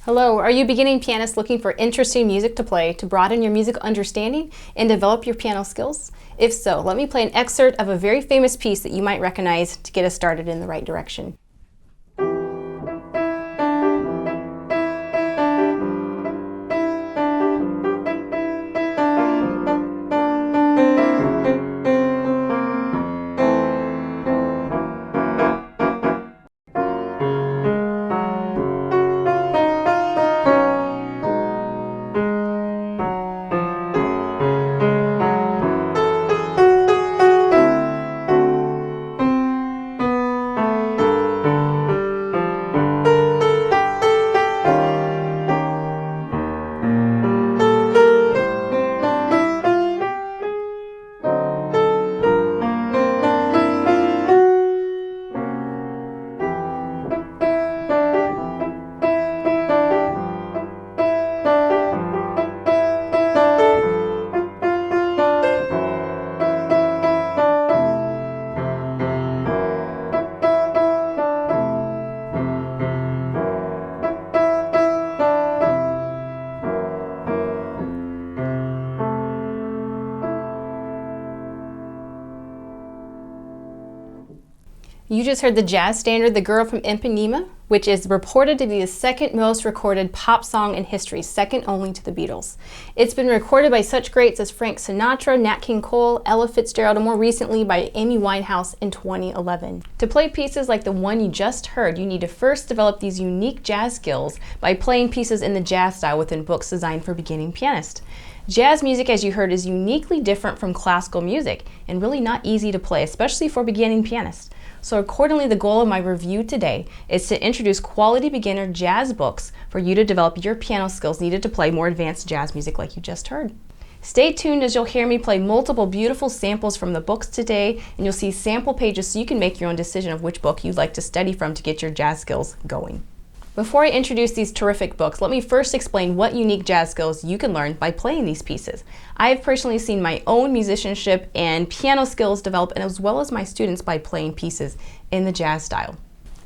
Hello, are you a beginning pianist looking for interesting music to play to broaden your musical understanding and develop your piano skills? If so, let me play an excerpt of a very famous piece that you might recognize to get us started in the right direction. You just heard the jazz standard, The Girl from Ipanema, which is reported to be the second most recorded pop song in history, second only to the Beatles. It's been recorded by such greats as Frank Sinatra, Nat King Cole, Ella Fitzgerald, and more recently by Amy Winehouse in 2011. To play pieces like the one you just heard, you need to first develop these unique jazz skills by playing pieces in the jazz style within books designed for beginning pianists. Jazz music, as you heard, is uniquely different from classical music and really not easy to play, especially for beginning pianists. So accordingly, the goal of my review today is to introduce quality beginner jazz books for you to develop your piano skills needed to play more advanced jazz music like you just heard. Stay tuned as you'll hear me play multiple beautiful samples from the books today, and you'll see sample pages so you can make your own decision of which book you'd like to study from to get your jazz skills going. Before I introduce these terrific books, let me first explain what unique jazz skills you can learn by playing these pieces. I have personally seen my own musicianship and piano skills develop, as well as my students, by playing pieces in the jazz style.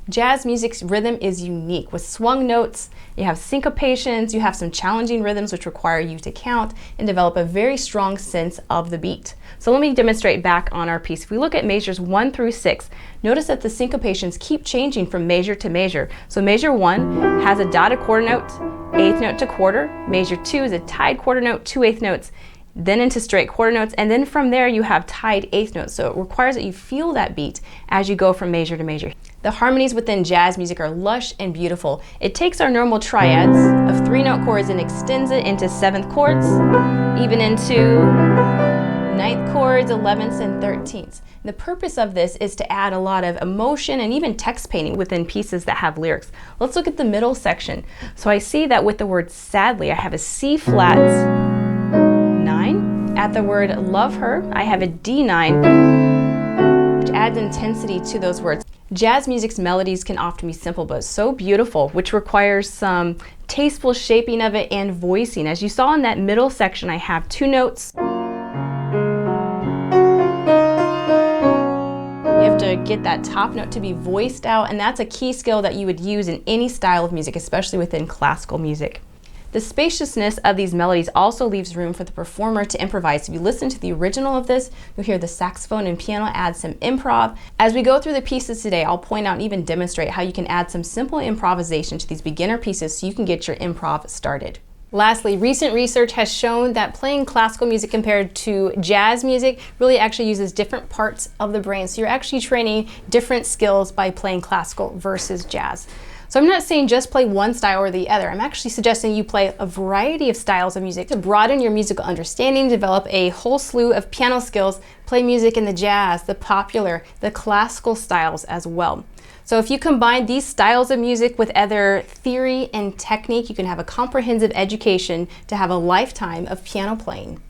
Jazz music's rhythm is unique with swung notes, you have syncopations, you have some challenging rhythms which require you to count and develop a very strong sense of the beat. So let me demonstrate back on our piece. If we look at measures 1 through 6, notice that the syncopations keep changing from measure to measure. So measure 1 has a dotted quarter note, eighth note to quarter. Measure 2 is a tied quarter note, 2 eighth notes, then into straight quarter notes, and then from there you have tied eighth notes. So it requires that you feel that beat as you go from measure to measure. The harmonies within jazz music are lush and beautiful. It takes our normal triads of 3-note chords and extends it into 7th chords, even into 9th chords, 11ths, and 13ths. The purpose of this is to add a lot of emotion and even text painting within pieces that have lyrics. Let's look at the middle section. So I see that with the word sadly, I have a C flat 9. At the word love her, I have a D9, which adds intensity to those words. Jazz music's melodies can often be simple but so beautiful, which requires some tasteful shaping of it and voicing. As you saw in that middle section, I have 2 notes. You have to get that top note to be voiced out, and that's a key skill that you would use in any style of music, especially within classical music. The spaciousness of these melodies also leaves room for the performer to improvise. If you listen to the original of this, you'll hear the saxophone and piano add some improv. As we go through the pieces today, I'll point out and even demonstrate how you can add some simple improvisation to these beginner pieces so you can get your improv started. Lastly, recent research has shown that playing classical music compared to jazz music really actually uses different parts of the brain. So you're actually training different skills by playing classical versus jazz. So I'm not saying just play one style or the other. I'm actually suggesting you play a variety of styles of music to broaden your musical understanding, develop a whole slew of piano skills, play music in the jazz, the popular, the classical styles as well. So if you combine these styles of music with other theory and technique, you can have a comprehensive education to have a lifetime of piano playing.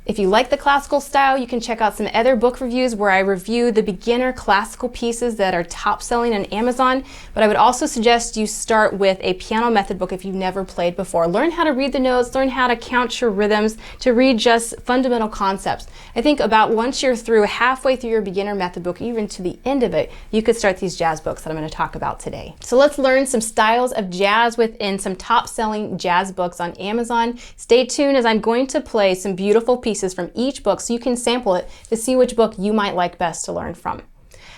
If you like the classical style, you can check out some other book reviews where I review the beginner classical pieces that are top selling on Amazon. But I would also suggest you start with a piano method book if you've never played before. Learn how to read the notes, learn how to count your rhythms, to read just fundamental concepts. I think about once you're through halfway through your beginner method book, even to the end of it, you could start these jazz books that I'm going to talk about today. So let's learn some styles of jazz within some top selling jazz books on Amazon. Stay tuned as I'm going to play some beautiful pieces from each book so you can sample it to see which book you might like best to learn from.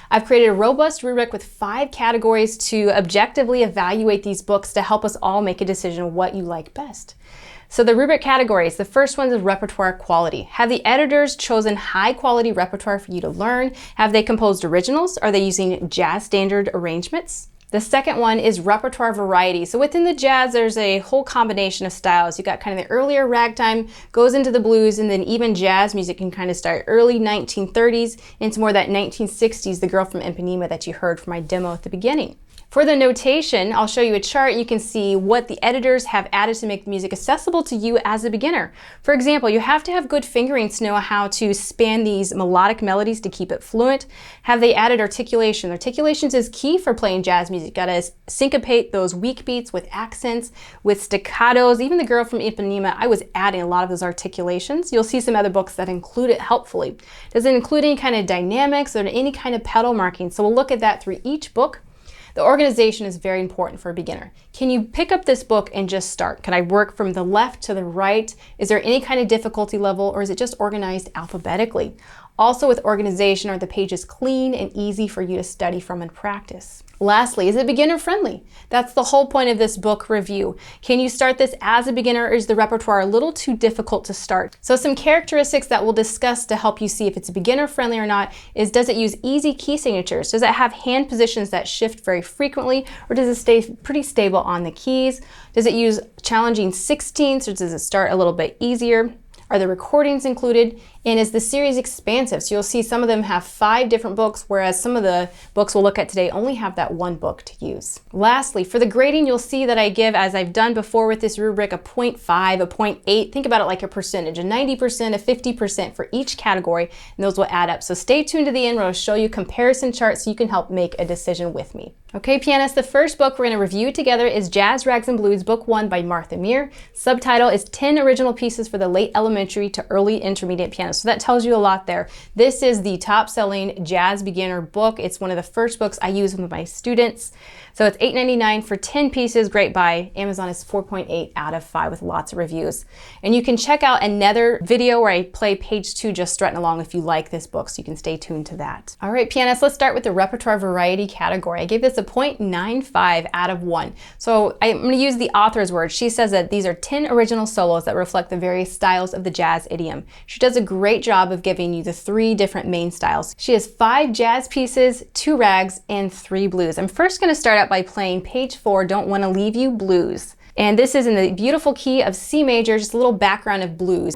I've created a robust rubric with 5 categories to objectively evaluate these books to help us all make a decision of what you like best. So the rubric categories, the first one is repertoire quality. Have the editors chosen high quality repertoire for you to learn? Have they composed originals? Are they using jazz standard arrangements? The second one is repertoire variety. So within the jazz, there's a whole combination of styles. You got kind of the earlier ragtime, goes into the blues, and then even jazz music can kind of start early 1930s into more that 1960s, the girl from Ipanema that you heard from my demo at the beginning. For the notation, I'll show you a chart. You can see what the editors have added to make the music accessible to you as a beginner. For example, you have to have good fingering to know how to span these melodic melodies to keep it fluent. Have they added articulation? Articulations is key for playing jazz music. You gotta syncopate those weak beats with accents, with staccatos. Even the girl from Ipanema, I was adding a lot of those articulations. You'll see some other books that include it helpfully. Does it include any kind of dynamics or any kind of pedal marking? So we'll look at that through each book. The organization is very important for a beginner. Can you pick up this book and just start? Can I work from the left to the right? Is there any kind of difficulty level, or is it just organized alphabetically? Also with organization, are the pages clean and easy for you to study from and practice? Lastly, is it beginner friendly? That's the whole point of this book review. Can you start this as a beginner, or is the repertoire a little too difficult to start? So some characteristics that we'll discuss to help you see if it's beginner friendly or not is, does it use easy key signatures? Does it have hand positions that shift very frequently, or does it stay pretty stable on the keys? Does it use challenging 16ths, or does it start a little bit easier? Are the recordings included? And is the series expansive? So you'll see some of them have 5 different books, whereas some of the books we'll look at today only have that one book to use. Lastly, for the grading, you'll see that I give, as I've done before with this rubric, a 0.5, a 0.8. Think about it like a percentage, a 90%, a 50% for each category, and those will add up. So stay tuned to the end where I'll show you comparison charts so you can help make a decision with me. Okay, pianists, the first book we're going to review together is Jazz, Rags, and Blues, Book 1 by Martha Mier. Subtitle is 10 Original Pieces for the Late Elementary to Early Intermediate Pianist. So that tells you a lot there. This is the top-selling jazz beginner book. It's one of the first books I use with my students. So it's $8.99 for 10 pieces. Great buy. Amazon is 4.8 out of 5 with lots of reviews. And you can check out another video where I play page 2 just strutting along if you like this book, so you can stay tuned to that. All right, pianists, let's start with the repertoire variety category. I gave this a 0.95 out of 1. So I'm going to use the author's words. She says that these are 10 original solos that reflect the various styles of the jazz idiom. She does a great job of giving you the 3 different main styles. She has 5 jazz pieces, 2 rags, and 3 blues. I'm first going to start out by playing page 4, Don't Want to Leave You Blues. And this is in the beautiful key of C major, just a little background of blues.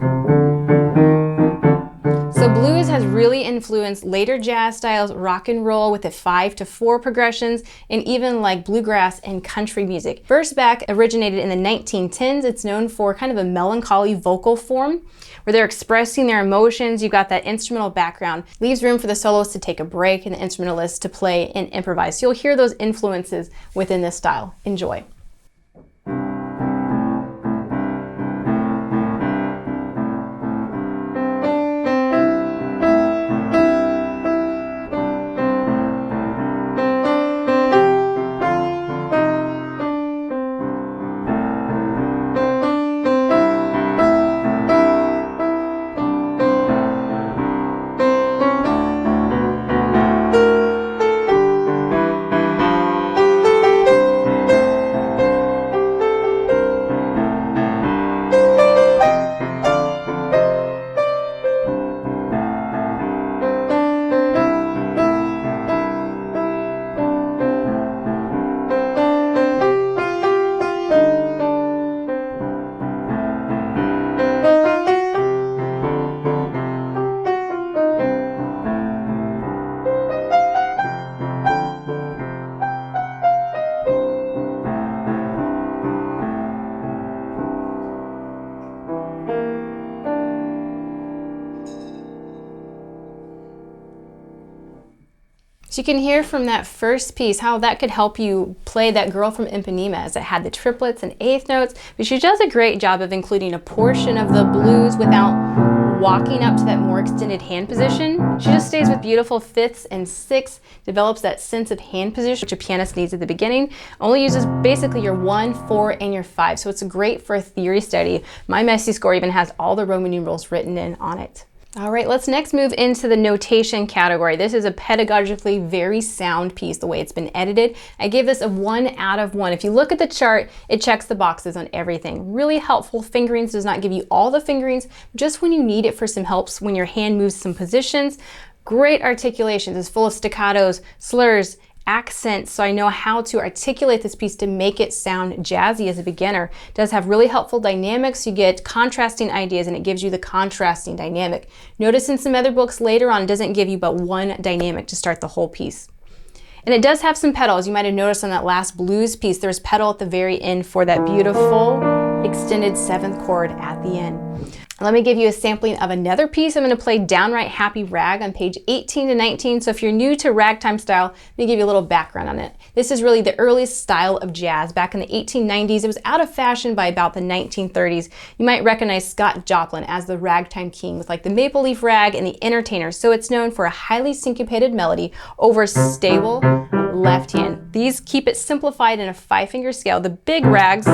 So blues has really influenced later jazz styles, rock and roll with the 5/4 progressions, and even like bluegrass and country music. First back originated in the 1910s. It's known for kind of a melancholy vocal form where they're expressing their emotions. You've got that instrumental background. Leaves room for the soloist to take a break and the instrumentalist to play and improvise. So you'll hear those influences within this style. Enjoy. So you can hear from that first piece how that could help you play that girl from Ipanema, as it had the triplets and eighth notes, but she does a great job of including a portion of the blues without walking up to that more extended hand position. She just stays with beautiful fifths and sixths, develops that sense of hand position, which a pianist needs at the beginning. Only uses basically your 1, 4, and your 5, so it's great for a theory study. My Messy score even has all the Roman numerals written in on it. All right, let's next move into the notation category. This is a pedagogically very sound piece, the way it's been edited. I gave this a 1 out of 1. If you look at the chart, it checks the boxes on everything. Really helpful. Fingerings does not give you all the fingerings, just when you need it for some helps when your hand moves some positions. Great articulations. It's full of staccatos, slurs, accents, so I know how to articulate this piece to make it sound jazzy as a beginner. It does have really helpful dynamics. You get contrasting ideas and it gives you the contrasting dynamic. Notice in some other books later on, it doesn't give you but one dynamic to start the whole piece. And it does have some pedals. You might have noticed on that last blues piece, there's pedal at the very end for that beautiful extended 7th chord at the end. Let me give you a sampling of another piece. I'm going to play Downright Happy Rag on page 18 to 19. So if you're new to ragtime style, let me give you a little background on it. This is really the earliest style of jazz. Back in the 1890s, it was out of fashion by about the 1930s. You might recognize Scott Joplin as the ragtime king with like the maple leaf rag and the entertainer. So it's known for a highly syncopated melody over stable left hand. These keep it simplified in a 5-finger scale. The big rags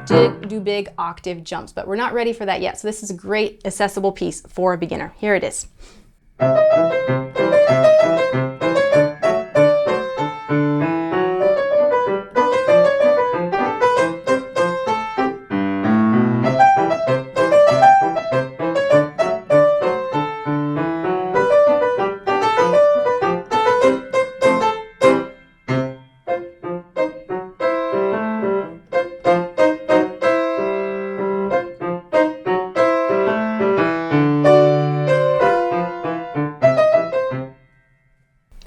do big octave jumps, but we're not ready for that yet. So this is a great accessible piece for a beginner. Here it is.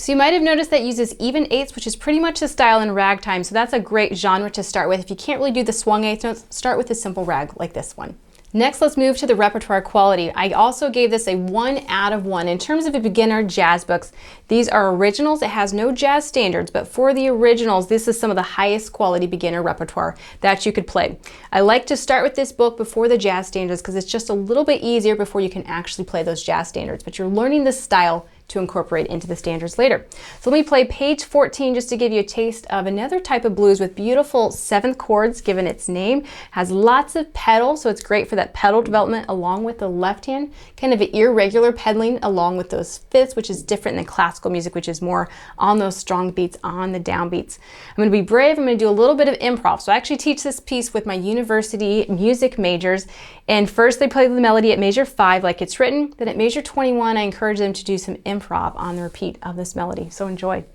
So you might have noticed that it uses even eighths, which is pretty much the style in ragtime. So that's a great genre to start with. If you can't really do the swung eighth notes, start with a simple rag like this one. Next, let's move to the repertoire quality. I also gave this a 1 out of 1. In terms of a beginner jazz books, these are originals. It has no jazz standards, but for the originals, this is some of the highest quality beginner repertoire that you could play. I like to start with this book before the jazz standards because it's just a little bit easier before you can actually play those jazz standards, but you're learning the style to incorporate into the standards later. So let me play page 14 just to give you a taste of another type of blues with beautiful 7th chords given its name. Has lots of pedal, so it's great for that pedal development along with the left hand. Kind of an irregular pedaling along with those fifths, which is different than classical music, which is more on those strong beats, on the downbeats. I'm going to be brave. I'm going to do a little bit of improv. So I actually teach this piece with my university music majors. And first they play the melody at measure 5 like it's written. Then at measure 21, I encourage them to do some improv on the repeat of this melody. So enjoy.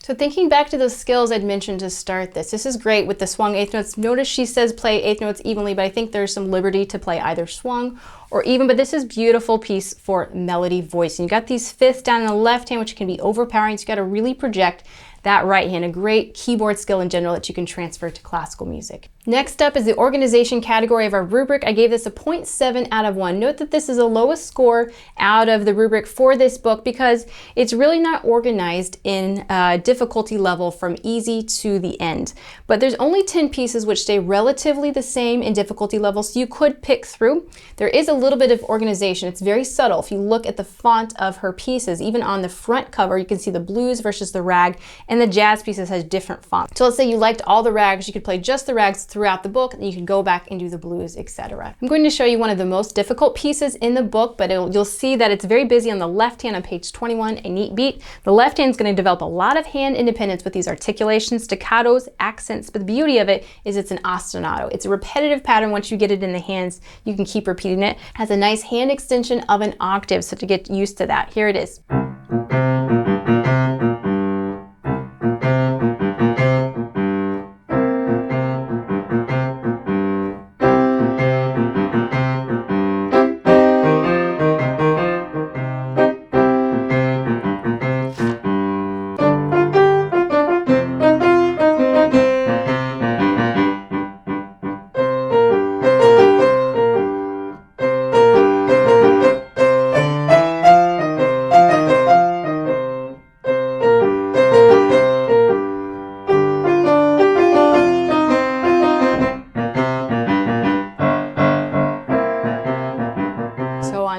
So thinking back to those skills I'd mentioned to start this is great with the swung eighth notes. Notice she says play eighth notes evenly, but I think there's some liberty to play either swung or even, but this is beautiful piece for melody voicing. You got these fifths down in the left hand, which can be overpowering, so you got to really project that right hand, a great keyboard skill in general that you can transfer to classical music. Next up is the organization category of our rubric. I gave this a 0.7 out of 1. Note that this is the lowest score out of the rubric for this book because it's really not organized in difficulty level from easy to the end. But there's only 10 pieces which stay relatively the same in difficulty level, so you could pick through. There is a little bit of organization. It's very subtle. If you look at the font of her pieces, even on the front cover, you can see the blues versus the rag, and the jazz pieces has different fonts. So let's say you liked all the rags, you could play just the rags throughout the book, and you can go back and do the blues, etc. I'm going to show you one of the most difficult pieces in the book, but you'll see that it's very busy on the left hand on page 21, a neat beat. The left hand is going to develop a lot of hand independence with these articulations, staccatos, accents, but the beauty of it is it's an ostinato. It's a repetitive pattern. Once you get it in the hands, you can keep repeating it. It has a nice hand extension of an octave, so to get used to that, here it is.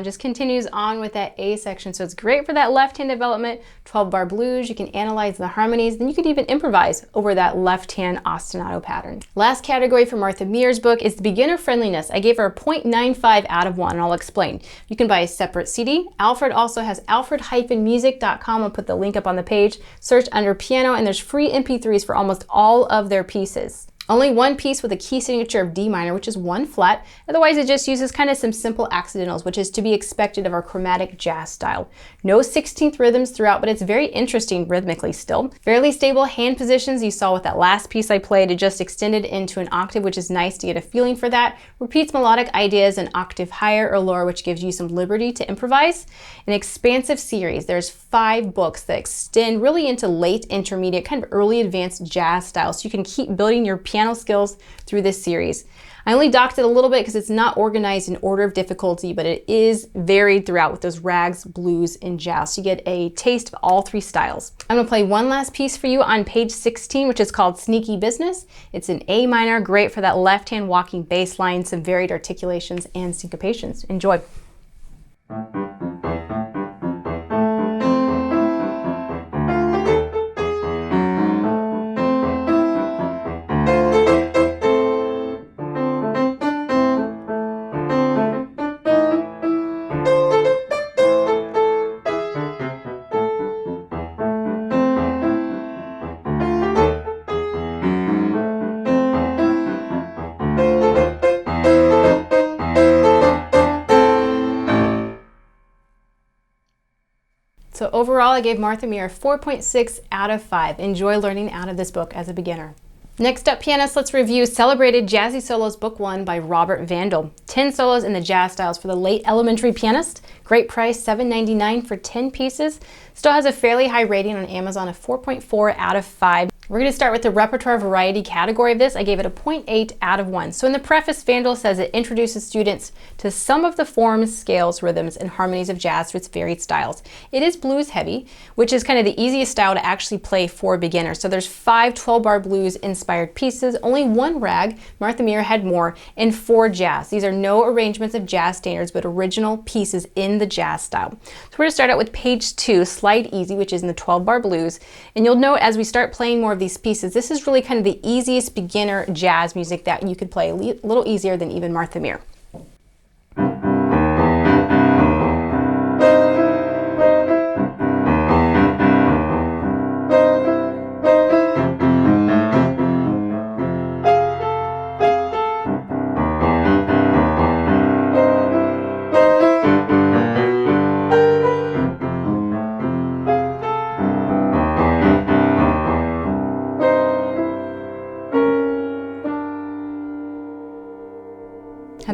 Just continues on with that A section. So it's great for that left hand development, 12 bar blues. You can analyze the harmonies. Then you could even improvise over that left hand ostinato pattern. Last category for Martha Mier's book is the beginner friendliness. I gave her a 0.95 out of 1, and I'll explain. You can buy a separate CD. Alfred also has alfred-music.com. I'll put the link up on the page. Search under piano, and there's free MP3s for almost all of their pieces. Only one piece with a key signature of D minor, which is 1 flat. Otherwise, it just uses kind of some simple accidentals, which is to be expected of our chromatic jazz style. No 16th rhythms throughout, but it's very interesting rhythmically still. Fairly stable hand positions. You saw with that last piece I played, it just extended into an octave, which is nice to get a feeling for that. Repeats melodic ideas an octave higher or lower, which gives you some liberty to improvise. An expansive series. There's 5 books that extend really into late intermediate, kind of early advanced jazz style, so you can keep building your piano skills through this series. I only docked it a little bit because it's not organized in order of difficulty, but it is varied throughout with those rags, blues, and jazz. So you get a taste of all 3 styles. I'm gonna play one last piece for you on page 16, which is called Sneaky Business. It's an A minor, great for that left hand walking bass line, some varied articulations and syncopations. Enjoy. So overall, I gave Martha Mier a 4.6 out of 5. Enjoy learning out of this book as a beginner. Next up, pianists, let's review Celebrated Jazzy Solos Book 1 by Robert Vandall. 10 solos in the jazz styles for the late elementary pianist. Great price, $7.99 for 10 pieces. Still has a fairly high rating on Amazon of 4.4 out of 5. We're going to start with the repertoire variety category of this. I gave it a 0.8 out of 1. So in the preface, Vandall says it introduces students to some of the forms, scales, rhythms, and harmonies of jazz through its varied styles. It is blues heavy, which is kind of the easiest style to actually play for beginners. So there's 5 12-bar blues inspired pieces, only 1 rag, Martha Mier had more, and 4 jazz. These are no arrangements of jazz standards, but original pieces in the jazz style. So we're going to start out with page 2, Slide Easy, which is in the 12-bar blues. And you'll note as we start playing more of these pieces, this is really kind of the easiest beginner jazz music that you could play, a little easier than even Martha Mier.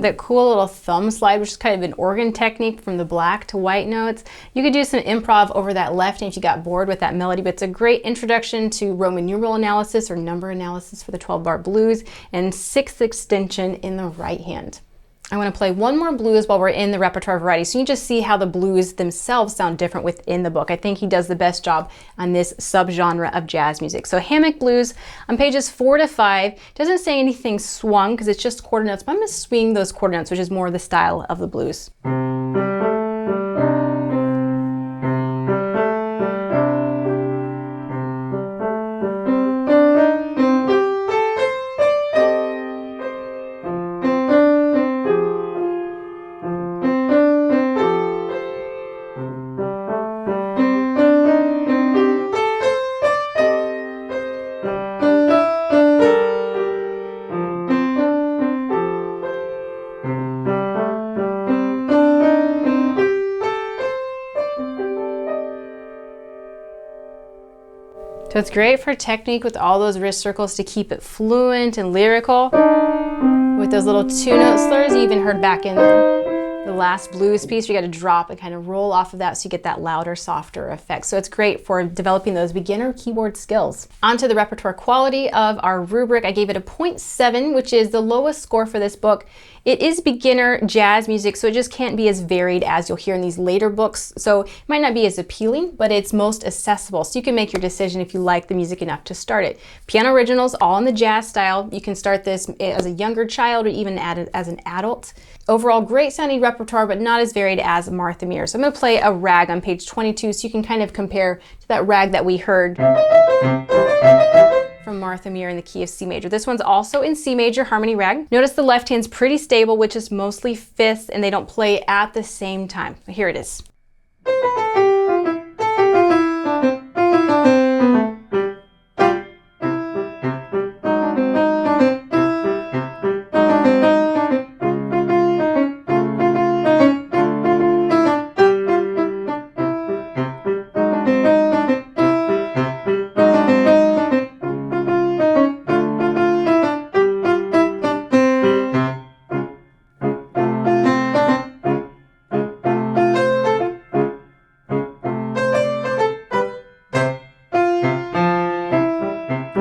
Have that cool little thumb slide, which is kind of an organ technique from the black to white notes. You could do some improv over that left hand if you got bored with that melody, but it's a great introduction to Roman numeral analysis or number analysis for the 12-bar blues, and sixth extension in the right hand. I want to play one more blues while we're in the repertoire variety, so you can just see how the blues themselves sound different within the book. I think he does the best job on this subgenre of jazz music. So Hammock Blues on pages 4 to 5 doesn't say anything swung because it's just quarter notes, but I'm going to swing those quarter notes, which is more the style of the blues. So it's great for technique with all those wrist circles to keep it fluent and lyrical. With those little two-note slurs, you even heard back in the last blues piece, you got to drop and kind of roll off of that so you get that louder, softer effect. So it's great for developing those beginner keyboard skills. Onto the repertoire quality of our rubric. I gave it a 0.7, which is the lowest score for this book. It is beginner jazz music, so it just can't be as varied as you'll hear in these later books. So it might not be as appealing, but it's most accessible. So you can make your decision if you like the music enough to start it. Piano originals, all in the jazz style. You can start this as a younger child or even as an adult. Overall, great sounding repertoire, but not as varied as Martha Mier. So I'm going to play a rag on page 22 so you can kind of compare to that rag that we heard from Martha Mier in the key of C major. This one's also in C major, harmony rag. Notice the left hand's pretty stable, which is mostly fifths, and they don't play at the same time. Here it is.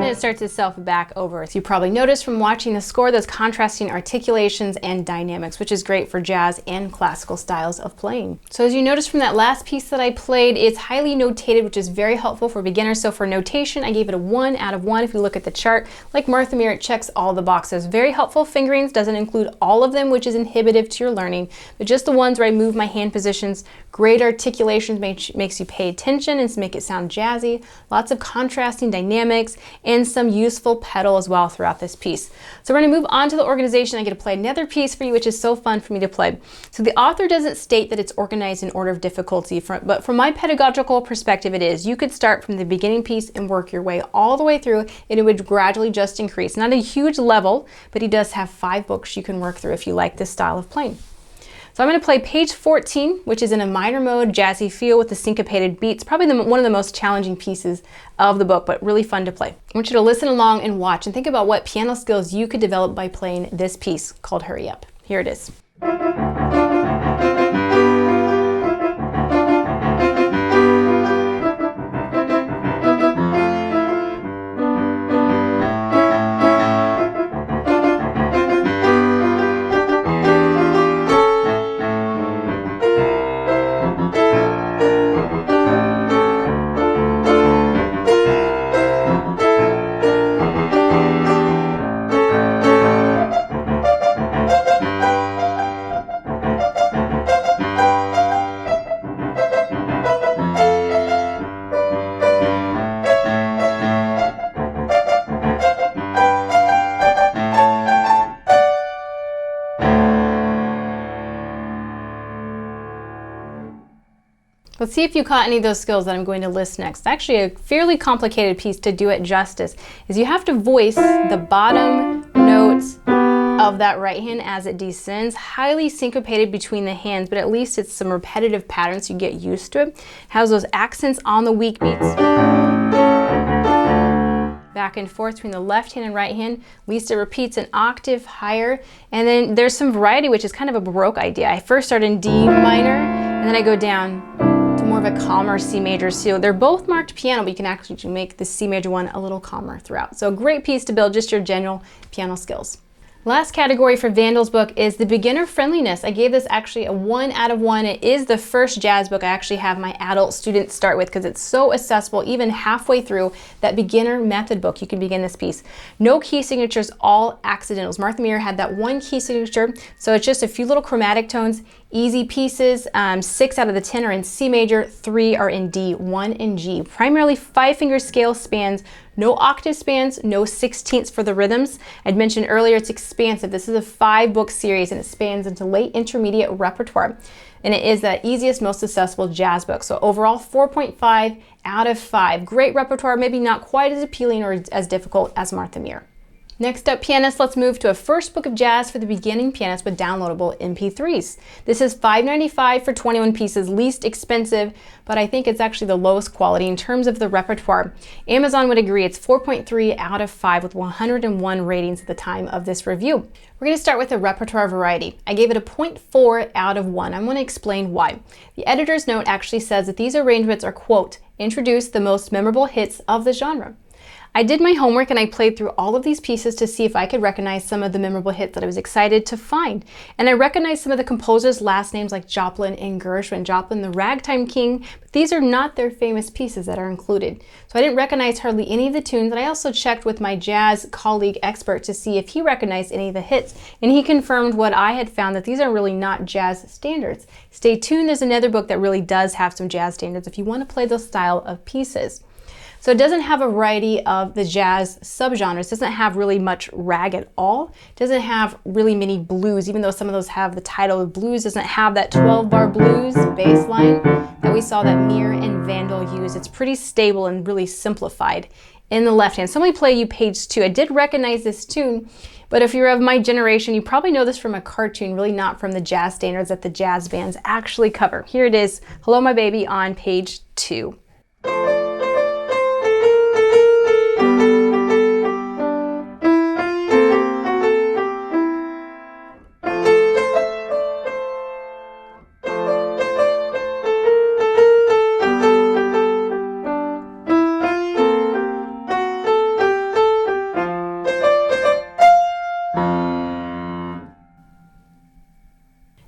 It starts itself back over. So you probably noticed from watching the score those contrasting articulations and dynamics, which is great for jazz and classical styles of playing. So as you noticed from that last piece that I played, it's highly notated, which is very helpful for beginners. So for notation, I gave it a 1 out of 1. If you look at the chart, like Martha Mier, it checks all the boxes. Very helpful fingerings, doesn't include all of them, which is inhibitive to your learning, but just the ones where I move my hand positions. Great articulations makes you pay attention and make it sound jazzy. Lots of contrasting dynamics and some useful pedal as well throughout this piece. So we're going to move on to the organization. I get to play another piece for you, which is so fun for me to play. So the author doesn't state that it's organized in order of difficulty, but from my pedagogical perspective, it is. You could start from the beginning piece and work your way all the way through, and it would gradually just increase. Not a huge level, but he does have 5 books you can work through if you like this style of playing. So I'm going to play page 14, which is in a minor mode, jazzy feel with the syncopated beats. Probably one of the most challenging pieces of the book, but really fun to play. I want you to listen along and watch and think about what piano skills you could develop by playing this piece called Hurry Up. Here it is. Let's see if you caught any of those skills that I'm going to list next. Actually, a fairly complicated piece to do it justice is you have to voice the bottom notes of that right hand as it descends, highly syncopated between the hands, but at least it's some repetitive patterns so you get used to it. Has those accents on the weak beats. back and forth between the left hand and right hand. At least it repeats an octave higher. And then there's some variety, which is kind of a Baroque idea. I first start in D minor, and then I go down to more of a calmer C major. So they're both marked piano, but you can actually make the C major one a little calmer throughout. So a great piece to build just your general piano skills. Last category for Vandall's book is the beginner friendliness. I gave this actually a 1 out of 1. It is the first jazz book I actually have my adult students start with because it's so accessible. Even halfway through that beginner method book, you can begin this piece. No key signatures, all accidentals. Mier had that one key signature, so it's just a few little chromatic tones. Easy pieces, 6 out of the 10 are in C major, 3 are in D, 1 in G. Primarily 5-finger scale spans, no octave spans, no 16ths for the rhythms. I'd mentioned earlier it's expansive. This is a 5-book series and it spans into late intermediate repertoire. And it is the easiest, most accessible jazz book. So overall 4.5 out of 5. Great repertoire, maybe not quite as appealing or as difficult as Mier. Next up, Pianist, let's move to a first book of jazz for the beginning pianist with downloadable MP3s. This is $5.95 for 21 pieces, least expensive, but I think it's actually the lowest quality in terms of the repertoire. Amazon would agree it's 4.3 out of 5 with 101 ratings at the time of this review. We're going to start with the repertoire variety. I gave it a 0.4 out of 1. I'm going to explain why. The editor's note actually says that these arrangements are, quote, introduce the most memorable hits of the genre. I did my homework and I played through all of these pieces to see if I could recognize some of the memorable hits that I was excited to find. And I recognized some of the composers' last names like Joplin and Gershwin. Joplin, the ragtime king, but these are not their famous pieces that are included. So I didn't recognize hardly any of the tunes, and I also checked with my jazz colleague expert to see if he recognized any of the hits, and he confirmed what I had found, that these are really not jazz standards. Stay tuned, there's another book that really does have some jazz standards if you want to play those style of pieces. So it doesn't have a variety of the jazz subgenres. It doesn't have really much rag at all. It doesn't have really many blues, even though some of those have the title of blues. It doesn't have that 12-bar blues bass line that we saw that Mier and Vandall use. It's pretty stable and really simplified in the left hand. So let me play you page 2. I did recognize this tune, but if you're of my generation, you probably know this from a cartoon, really not from the jazz standards that the jazz bands actually cover. Here it is, Hello My Baby on page 2.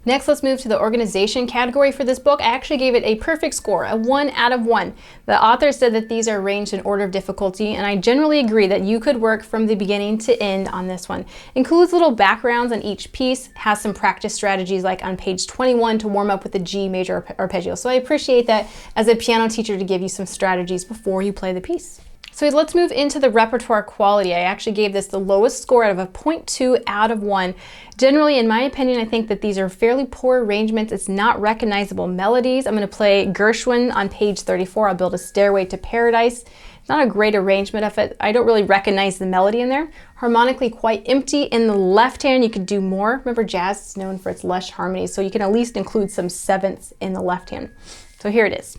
Next, let's move to the organization category for this book. I actually gave it a perfect score, a 1 out of 1. The author said that these are arranged in order of difficulty, and I generally agree that you could work from the beginning to end on this one. Includes little backgrounds on each piece, has some practice strategies like on page 21 to warm up with the G major arpeggio. So I appreciate that as a piano teacher to give you some strategies before you play the piece. So let's move into the repertoire quality. I actually gave this the lowest score out of a 0.2 out of 1. Generally, in my opinion, I think that these are fairly poor arrangements. It's not recognizable melodies. I'm going to play Gershwin on page 34. I'll build a Stairway to Paradise. It's not a great arrangement of it. I don't really recognize the melody in there. Harmonically quite empty. In the left hand, you could do more. Remember, jazz is known for its lush harmonies, so you can at least include some sevenths in the left hand. So here it is.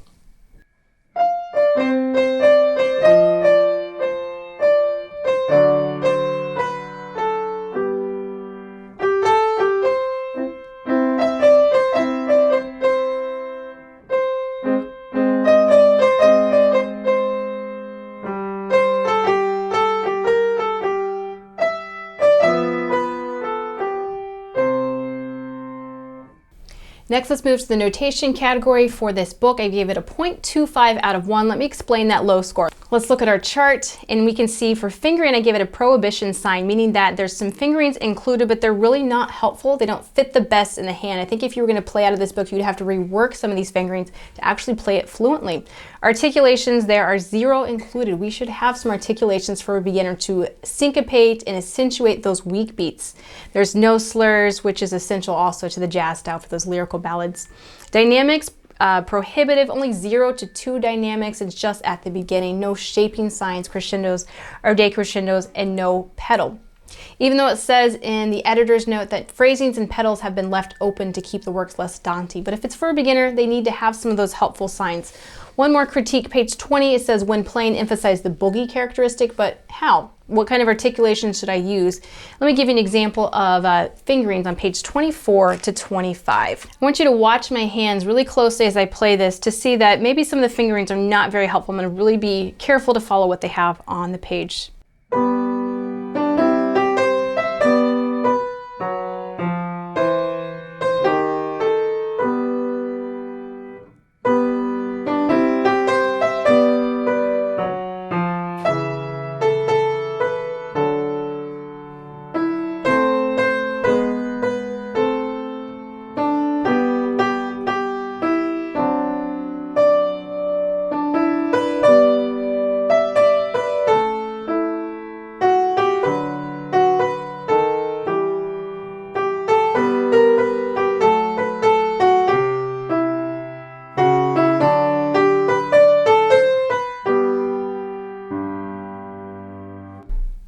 Next, let's move to the notation category for this book. I gave it a 0.25 out of 1. Let me explain that low score. Let's look at our chart, and we can see for fingering, I gave it a prohibition sign, meaning that there's some fingerings included, but they're really not helpful. They don't fit the best in the hand. I think if you were going to play out of this book, you'd have to rework some of these fingerings to actually play it fluently. Articulations, there are 0 included. We should have some articulations for a beginner to syncopate and accentuate those weak beats. There's no slurs, which is essential also to the jazz style for those lyrical ballads. Dynamics, prohibitive, only 0 to 2 dynamics. It's just at the beginning. No shaping signs, crescendos or decrescendos, and no pedal. Even though it says in the editor's note that phrasings and pedals have been left open to keep the works less daunting. But if it's for a beginner, they need to have some of those helpful signs. One more critique, page 20, it says when playing emphasize the boogie characteristic, but how? What kind of articulation should I use? Let me give you an example of fingerings on page 24 to 25. I want you to watch my hands really closely as I play this to see that maybe some of the fingerings are not very helpful. I'm going to really be careful to follow what they have on the page.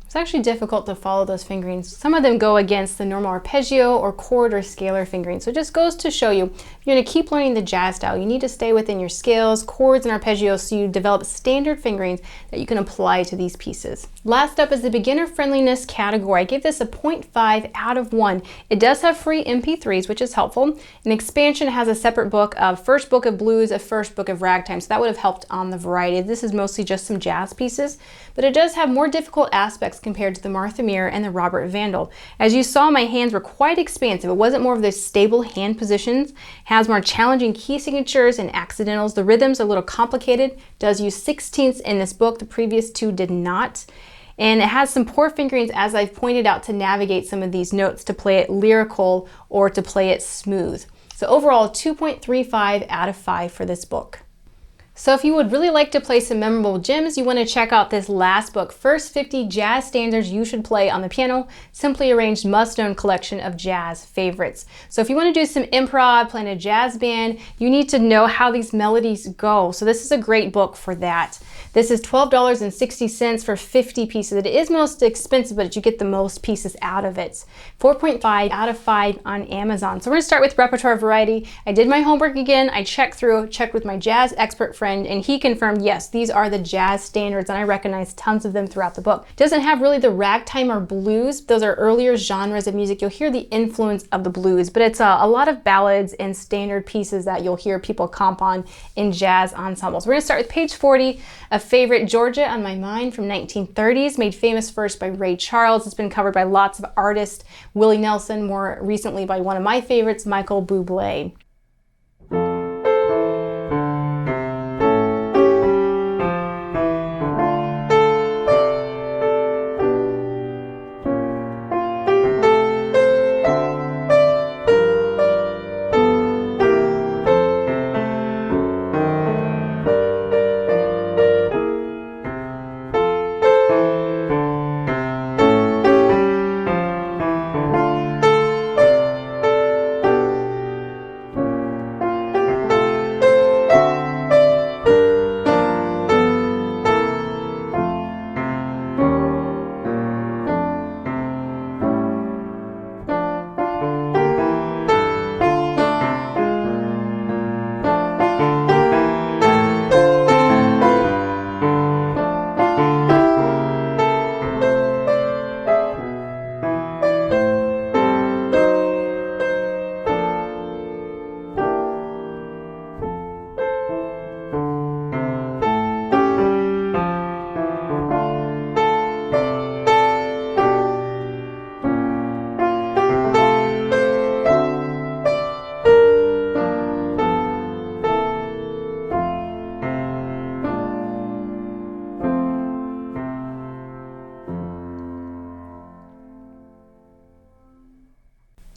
It's actually difficult to follow those fingerings. Some of them go against the normal arpeggio or chord or scalar fingering. So it just goes to show you, if you're going to keep learning the jazz style, you need to stay within your scales, chords, and arpeggios so you develop standard fingerings that you can apply to these pieces. Last up is the beginner friendliness category. I give this a 0.5 out of 1. It does have free MP3s, which is helpful. An expansion has a separate book of First Book of Blues, a First Book of Ragtime, so that would have helped on the variety. This is mostly just some jazz pieces, but it does have more difficult aspects compared to the Mier and the Robert Vandall. As you saw, my hands were quite expansive. It wasn't more of those stable hand positions. Has more challenging key signatures and accidentals. The rhythms are a little complicated. Does use 16ths in this book. The previous two did not. And it has some poor fingerings, as I've pointed out, to navigate some of these notes, to play it lyrical or to play it smooth. So overall, 2.35 out of 5 for this book. So if you would really like to play some memorable gems, you want to check out this last book, First 50 Jazz Standards You Should Play on the Piano, simply arranged must-known collection of jazz favorites. So if you want to do some improv, play in a jazz band, you need to know how these melodies go. So this is a great book for that. This is $12.60 for 50 pieces. It is most expensive, but you get the most pieces out of it. 4.5 out of 5 on Amazon. So we're going to start with repertoire variety. I did my homework again. I checked with my jazz expert friend, and he confirmed, yes, these are the jazz standards, and I recognize tons of them throughout the book. It doesn't have really the ragtime or blues. Those are earlier genres of music. You'll hear the influence of the blues, but it's a lot of ballads and standard pieces that you'll hear people comp on in jazz ensembles. We're going to start with page 40, A Favorite, Georgia on My Mind from 1930s, made famous first by Ray Charles. It's been covered by lots of artists, Willie Nelson, more recently by one of my favorites, Michael Bublé.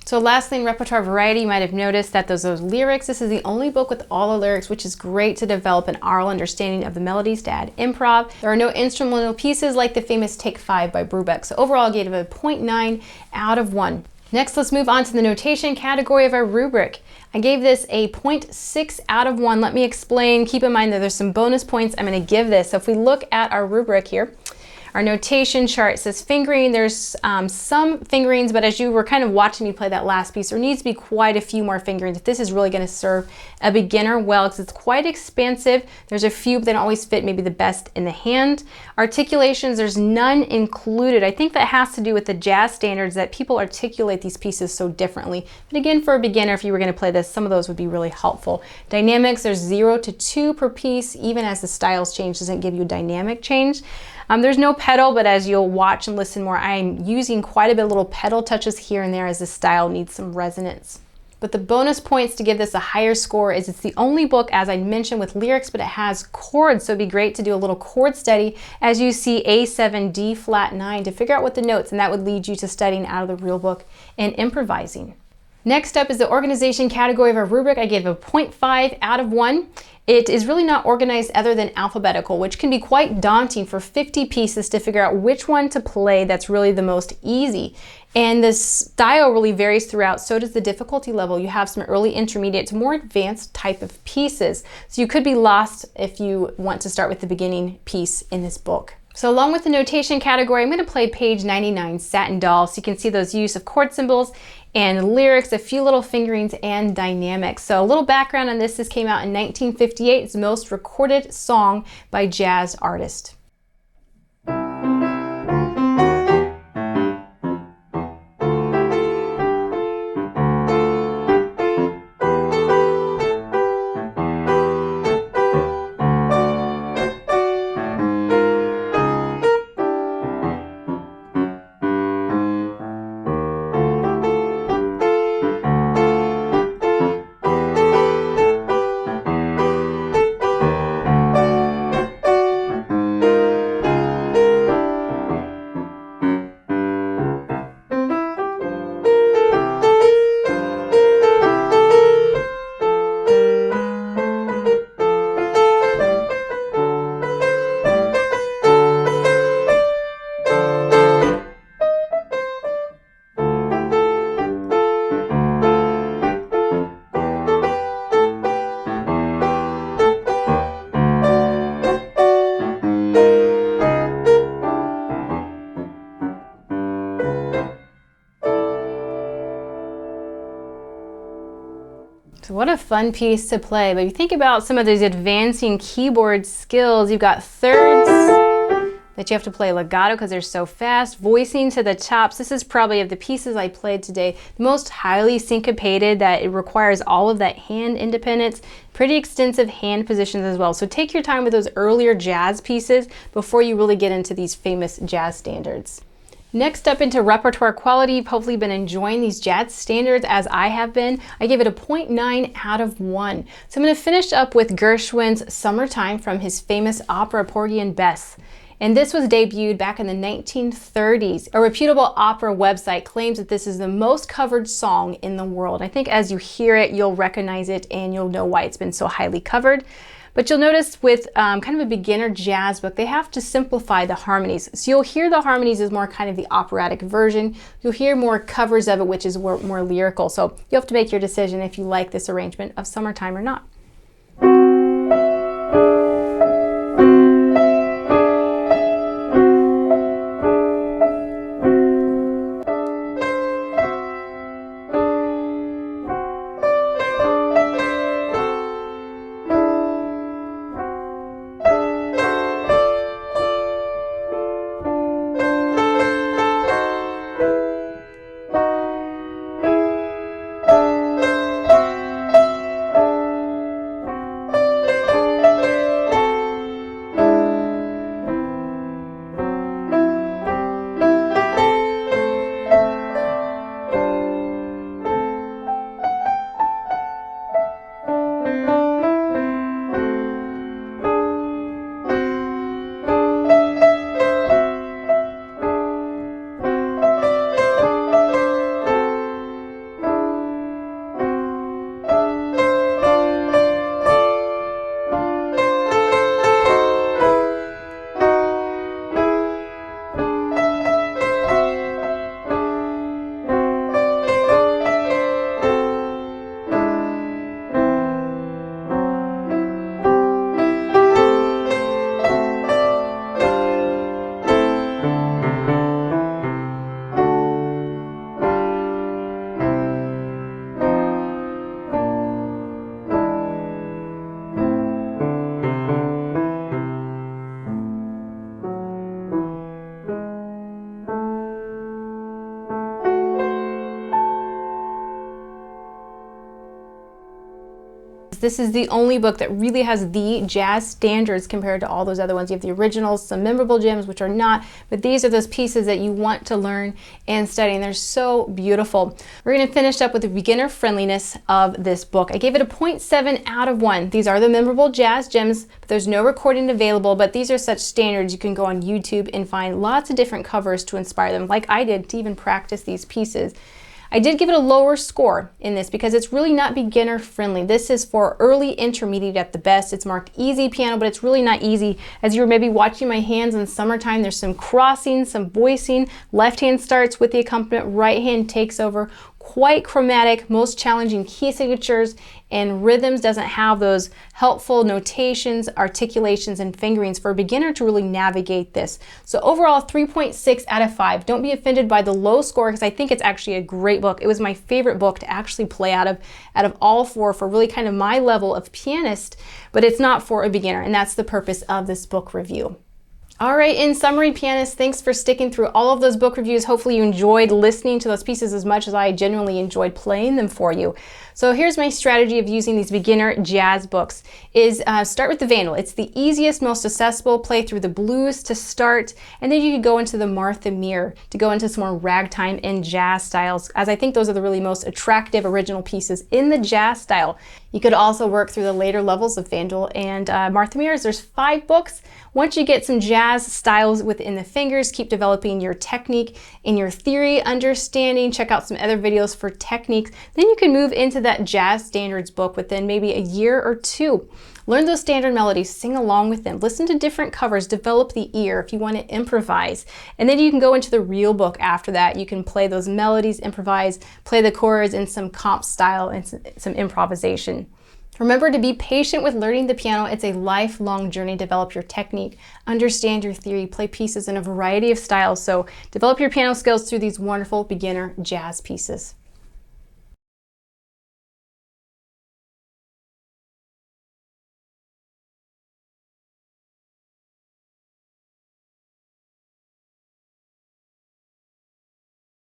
So lastly, in repertoire variety, you might have noticed that those lyrics, this is the only book with all the lyrics, which is great to develop an oral understanding of the melodies to add improv. There are no instrumental pieces like the famous Take 5 by Brubeck. So overall, I gave it a 0.9 out of 1. Next, let's move on to the notation category of our rubric. I gave this a 0.6 out of 1. Let me explain. Keep in mind that there's some bonus points I'm going to give this. So if we look at our rubric here, Our notation chart says fingering. There's some fingerings, but as you were kind of watching me play that last piece, there needs to be quite a few more fingerings if this is really going to serve a beginner well, because it's quite expansive. There's a few, but they don't always fit maybe the best in the hand. Articulations, there's none included. I think that has to do with the jazz standards, that people articulate these pieces so differently. But again, for a beginner, if you were going to play this, some of those would be really helpful. Dynamics, there's 0 to 2 per piece. Even as the styles change, doesn't give you a dynamic change. There's no pedal, but as you'll watch and listen more, I'm using quite a bit of little pedal touches here and there as the style needs some resonance. But the bonus points to give this a higher score is it's the only book, as I mentioned, with lyrics, but it has chords, so it'd be great to do a little chord study as you see A7, D flat 9 to figure out what the notes, and that would lead you to studying out of the real book and improvising. Next up is the organization category of our rubric. I gave a 0.5 out of 1. It is really not organized other than alphabetical, which can be quite daunting for 50 pieces to figure out which one to play that's really the most easy. And the style really varies throughout, so does the difficulty level. You have some early, intermediate to more advanced type of pieces. So you could be lost if you want to start with the beginning piece in this book. So along with the notation category, I'm going to play page 99, Satin Doll, so you can see those use of chord symbols and lyrics, a few little fingerings, and dynamics. So a little background on this came out in 1958. It's the most recorded song by jazz artist. So what a fun piece to play. But if you think about some of those advancing keyboard skills, you've got thirds that you have to play legato because they're so fast, voicing to the tops. This is probably, of the pieces I played today, the most highly syncopated, that it requires all of that hand independence, pretty extensive hand positions as well. So take your time with those earlier jazz pieces before you really get into these famous jazz standards. Next up into repertoire quality, you've hopefully been enjoying these jazz standards as I have been. I gave it a 0.9 out of 1. So I'm going to finish up with Gershwin's Summertime from his famous opera Porgy and Bess. And this was debuted back in the 1930s. A reputable opera website claims that this is the most covered song in the world. I think as you hear it, you'll recognize it and you'll know why it's been so highly covered. But you'll notice with kind of a beginner jazz book, they have to simplify the harmonies. So you'll hear the harmonies as more kind of the operatic version. You'll hear more covers of it, which is more lyrical. So you'll have to make your decision if you like this arrangement of Summertime or not. This is the only book that really has the jazz standards compared to all those other ones. You have the originals, some memorable gems, which are not, but these are those pieces that you want to learn and study, and they're so beautiful. We're going to finish up with the beginner friendliness of this book. I gave it a 0.7 out of 1. These are the memorable jazz gems, but there's no recording available, but these are such standards. You can go on YouTube and find lots of different covers to inspire them, like I did to even practice these pieces. I did give it a lower score in this because it's really not beginner friendly. This is for early intermediate at the best. It's marked easy piano, but it's really not easy. As you were maybe watching my hands in summertime, there's some crossing, some voicing. Left hand starts with the accompaniment, right hand takes over. Quite chromatic, most challenging key signatures and rhythms, doesn't have those helpful notations, articulations, and fingerings for a beginner to really navigate this. So overall, 3.6 out of 5. Don't be offended by the low score because I think it's actually a great book. It was my favorite book to actually play out of all four for really kind of my level of pianist, but it's not for a beginner, and that's the purpose of this book review. All right, in summary, pianists, thanks for sticking through all of those book reviews. Hopefully you enjoyed listening to those pieces as much as I genuinely enjoyed playing them for you. So here's my strategy of using these beginner jazz books is start with the Vandall. It's the easiest, most accessible. Play through the blues to start, and then you could go into the Mier to go into some more ragtime and jazz styles, as I think those are the really most attractive original pieces in the jazz style. You could also work through the later levels of Vandall and Mier. There's 5 books. Once you get some jazz styles within the fingers, keep developing your technique and your theory understanding. Check out some other videos for techniques. Then you can move into that jazz standards book within maybe a year or 2. Learn those standard melodies, sing along with them, listen to different covers, develop the ear if you want to improvise. And then you can go into the real book after that. You can play those melodies, improvise, play the chords in some comp style and some improvisation. Remember to be patient with learning the piano. It's a lifelong journey. Develop your technique, understand your theory, play pieces in a variety of styles. So develop your piano skills through these wonderful beginner jazz pieces.